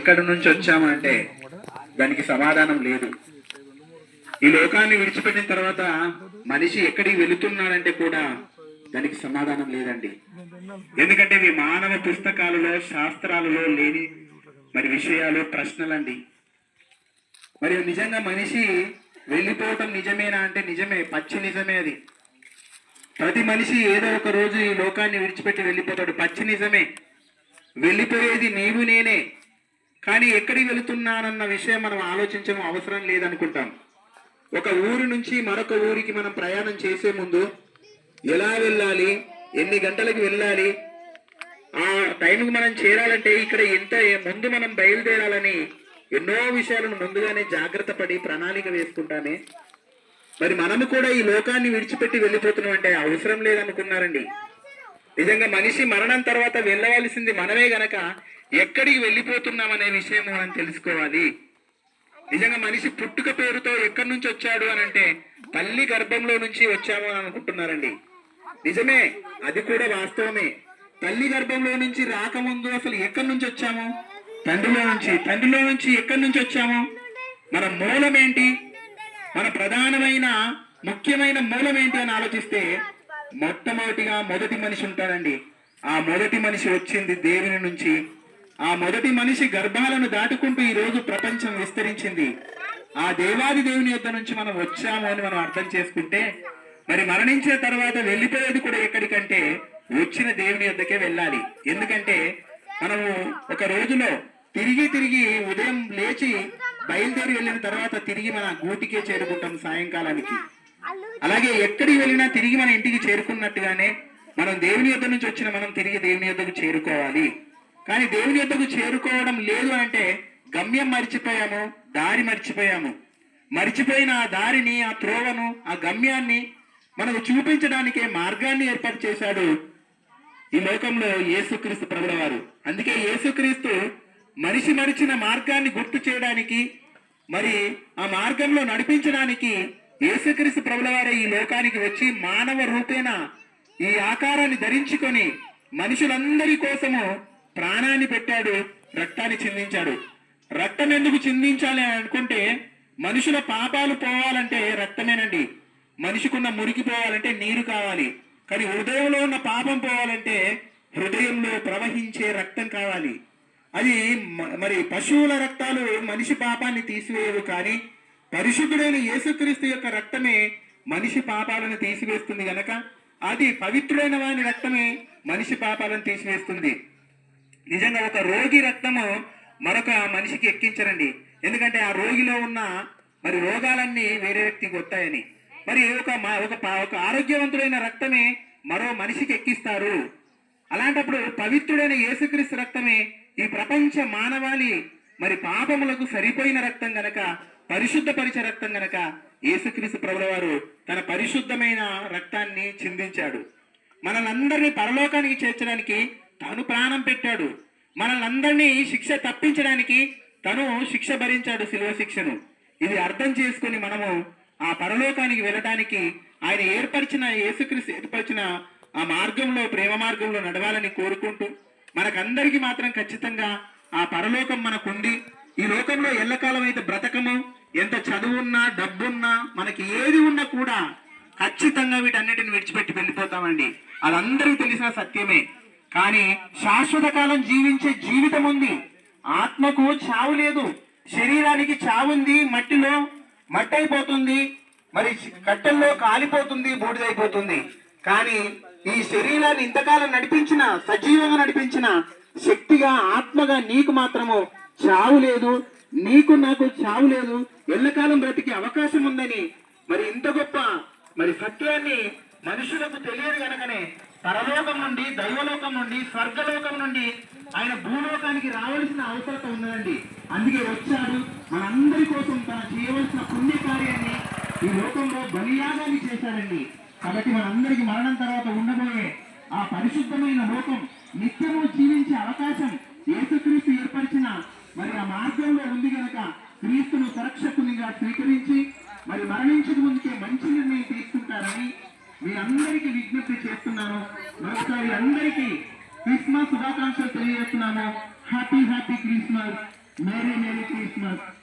ఎక్కడి నుంచి వచ్చామంటే దానికి సమాధానం లేదు. ఈ లోకాన్ని విడిచిపెట్టిన తర్వాత మనిషి ఎక్కడికి వెళుతున్నాడంటే కూడా దానికి సమాధానం లేదండి. ఎందుకంటే ఇవి మానవ పుస్తకాలలో శాస్త్రాలలో లేని మరి విషయాలు, ప్రశ్నలండి. మరి నిజంగా మనిషి వెళ్ళిపోవటం నిజమేనా అంటే నిజమే, పచ్చి నిజమే. అది ప్రతి మనిషి ఏదో ఒక రోజు ఈ లోకాన్ని విడిచిపెట్టి వెళ్ళిపోతాడు, పచ్చి నిజమే. వెళ్ళిపోయేది నీవు నేనే. కానీ ఎక్కడికి వెళుతున్నానన్న విషయం మనం ఆలోచించడం అవసరం లేదనుకుంటాం. ఒక ఊరు నుంచి మరొక ఊరికి మనం ప్రయాణం చేసే ముందు ఎలా వెళ్ళాలి, ఎన్ని గంటలకు వెళ్ళాలి, ఆ టైంకి మనం చేరాలంటే ఇక్కడ ఎంత ముందు మనం బయలుదేరాలని ఎన్నో విషయాలను ముందుగానే జాగ్రత్త పడి ప్రణాళిక వేసుకుంటామే. మరి మనము కూడా ఈ లోకాన్ని విడిచిపెట్టి వెళ్ళిపోతున్నాం అంటే అవసరం లేదనుకున్నారండి. నిజంగా మనిషి మరణం తర్వాత వెళ్ళవలసింది మనమే గనక ఎక్కడికి వెళ్ళిపోతున్నాం అనే విషయం మనం తెలుసుకోవాలి. నిజంగా మనిషి పుట్టుక పేరుతో ఎక్కడి నుంచి వచ్చాడు అని అంటే తల్లి గర్భంలో నుంచి వచ్చాము అని అనుకుంటున్నారండి. నిజమే, అది కూడా వాస్తవమే. తల్లి గర్భంలో నుంచి రాకముందు అసలు ఎక్కడి నుంచి వచ్చాము? తండ్రిలో నుంచి. తండ్రిలో నుంచి ఎక్కడి నుంచి వచ్చాము? మన మూలం ఏంటి? మన ప్రధానమైన ముఖ్యమైన మూలం ఏంటి అని ఆలోచిస్తే మొట్టమొదటిగా మొదటి మనిషి ఉంటాడండి. ఆ మొదటి మనిషి వచ్చింది దేవుని నుంచి. ఆ మొదటి మనిషి గర్భాలను దాటుకుంటూ ఈ రోజు ప్రపంచం విస్తరించింది. ఆ దేవాది దేవుని యొద్ద నుంచి మనం వచ్చాము అని మనం అర్థం చేసుకుంటే మరి మరణించిన తర్వాత వెళ్ళిపోయేది కూడా ఎక్కడికంటే వచ్చిన దేవుని యొద్దకే వెళ్ళాలి. ఎందుకంటే మనము ఒక రోజులో తిరిగి ఉదయం లేచి బయలుదేరి వెళ్ళిన తర్వాత తిరిగి మన గూటికే చేరుకుంటాం సాయంకాలానికి. అలాగే ఎక్కడికి వెళ్ళినా తిరిగి మన ఇంటికి చేరుకున్నట్టుగానే మనం దేవుని యొద్ద నుంచి వచ్చిన మనం తిరిగి దేవుని యొద్దకు చేరుకోవాలి. కానీ దేవుని యొద్దకు చేరుకోవడం లేదు అంటే గమ్యం మర్చిపోయాము, దారి మర్చిపోయాము. మర్చిపోయిన ఆ దారిని, ఆ త్రోవను, ఆ గమ్యాన్ని మనకు చూపించడానికే మార్గాన్ని ఏర్పాటు చేశాడు ఈ లోకంలో యేసుక్రీస్తు ప్రభుల వారు. అందుకే యేసుక్రీస్తు మనిషి మరిచిన మార్గాన్ని గుర్తు చేయడానికి, మరి ఆ మార్గంలో నడిపించడానికి యేసుక్రీస్తు ప్రభుల వారే ఈ లోకానికి వచ్చి మానవ రూపేణ ఈ ఆకారాన్ని ధరించుకొని మనుషులందరి కోసము ప్రాణాన్ని పెట్టాడు, రక్తాన్ని చిందించాడు. రక్తం ఎందుకు చిందించాలి అని అనుకుంటే మనుషుల పాపాలు పోవాలంటే రక్తమేనండి. మనిషికున్న మురికి పోవాలంటే నీరు కావాలి. కానీ హృదయంలో ఉన్న పాపం పోవాలంటే హృదయంలో ప్రవహించే రక్తం కావాలి. అది మరి పశువుల రక్తాలు మనిషి పాపాన్ని తీసివేయవు, కానీ పరిశుద్ధుడైన యేసుక్రీస్తు యొక్క రక్తమే మనిషి పాపాలను తీసివేస్తుంది గనక అది పవిత్రుడైన వాని రక్తమే మనిషి పాపాలను తీసివేస్తుంది. నిజంగా ఒక రోగి రక్తము మరొక మనిషికి ఎక్కించరండి. ఎందుకంటే ఆ రోగిలో ఉన్న మరి రోగాలన్నీ వేరే వ్యక్తికి వస్తాయని. మరి ఒక ఆరోగ్యవంతుడైన రక్తమే మరో మనిషికి ఎక్కిస్తారు. అలాంటప్పుడు పవిత్రుడైన యేసుక్రీస్తు రక్తమే ఈ ప్రపంచ మానవాళి మరి పాపములకు సరిపోయిన రక్తం గనక, పరిశుద్ధపరిచే రక్తం గనక యేసుక్రీస్తు ప్రభుల వారు తన పరిశుద్ధమైన రక్తాన్ని చిందించాడు. మనల్ని పరలోకానికి చేర్చడానికి తను ప్రాణం పెట్టాడు. మనల్ని శిక్ష తప్పించడానికి తను శిక్ష భరించాడు, శిలువ శిక్షను. ఇది అర్థం చేసుకుని మనము ఆ పరలోకానికి వెళ్ళడానికి ఆయన యేసుక్రీస్తు ఏర్పరిచిన ఆ మార్గంలో, ప్రేమ మార్గంలో నడవాలని కోరుకుంటూ మనకందరికి మాత్రం ఖచ్చితంగా ఆ పరలోకం మనకుంది. ఈ లోకంలో ఎల్లకాలం అయితే బ్రతకము, ఎంత చదువున్నా డబ్బున్నా మనకి ఏది ఉన్నా కూడా ఖచ్చితంగా వీటన్నిటిని విడిచిపెట్టి వెళ్ళిపోతామండి. అది అందరికీ తెలిసిన సత్యమే. కానీ శాశ్వత కాలం జీవించే జీవితం ఉంది. ఆత్మకు చావు లేదు, శరీరానికి చావుంది. మట్టిలో మట్టి అయిపోతుంది, మరి కట్టెల్లో కాలిపోతుంది, బూడిదైపోతుంది. కానీ ఈ శరీరాన్ని ఇంతకాలం నడిపించిన, సజీవంగా నడిపించిన శక్తిగా, ఆత్మగా నీకు మాత్రము చావు లేదు, నీకు నాకు చావు లేదు, ఎల్లకాలం బ్రతికే అవకాశం ఉందని మరి ఇంత గొప్ప మరి సత్యాన్ని మనుషులకు తెలియదు గనకనే పరలోకం నుండి, దైవలోకం నుండి, స్వర్గలోకం నుండి ఆయన భూలోకానికి రావాల్సిన అవసరం ఉన్నదండి. అందుకే వచ్చాడు, మనందరి కోసం తన చేయవలసిన పుణ్య కార్యాన్ని ఈ లోకంలో బలియాగాన్ని చేశాడండి. కాబట్టి మనందరికి మరణం తర్వాత ఉండబోయే ఆ పరిశుద్ధమైన లోకం, నిత్యము జీవించే అవకాశం యేసుక్రీస్తు ఏర్పరిచిన మరి ఆ మార్గంలో ఉంది గనక క్రీస్తును సురక్షకునిగా స్వీకరించి మరి మరణించక ముందుకే మంచి నిర్ణయం తీసుకుంటారని మీరందరికీ విజ్ఞప్తి చేస్తున్నాను. మరోసారి అందరికీ క్రిస్మస్ శుభాకాంక్షలు తెలియజేస్తున్నాను. Happy Christmas. Merry merry Christmas.